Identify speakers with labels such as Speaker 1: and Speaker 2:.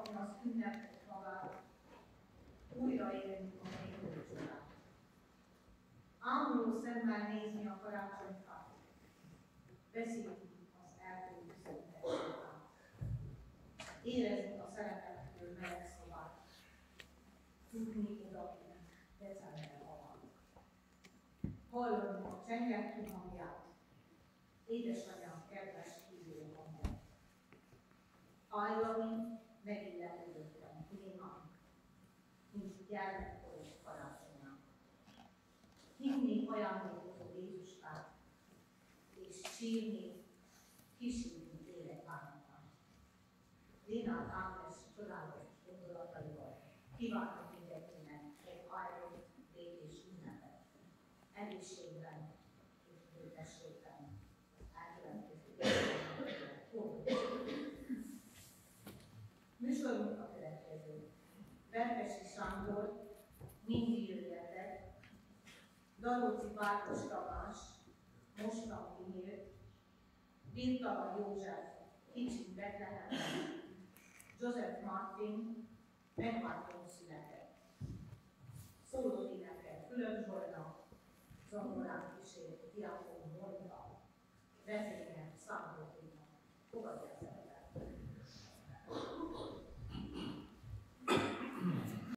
Speaker 1: ami az ünnepet magát, újraélni a nélkül csodát. Ámuló szemmel nézni a karácsonyfát, beszélni az eltűnt szentességát, érezni a szeretettől meleg szobát, tudni odakinek december alatt. Hallani a csengetű hangját, édesanyám kedves hívó hangját. Állani megilletődöttem némán, mint gyermekkoros karácsonyán. Hinni ajándékozó Jézuskát, és sírni, kísérni élek bánatán. Lénát Ágnes csodálatos gondolataival kívánok mindenkinek egy áldott, békés ünnepet. Egészségben és bőtességben Műsorunk a következő. Verkesi Sándor, Mindig jöjjetek, Dalóci Bárkos Tamás, Mostan kinyílt, Birtala József, Kicsit Betlehem, Joseph Martin, Megváltón született. Szóló énekel Fülöp Zsolna, zongorán kísért Diakon Monika, vezényel Szándor Tina. Fogadják el!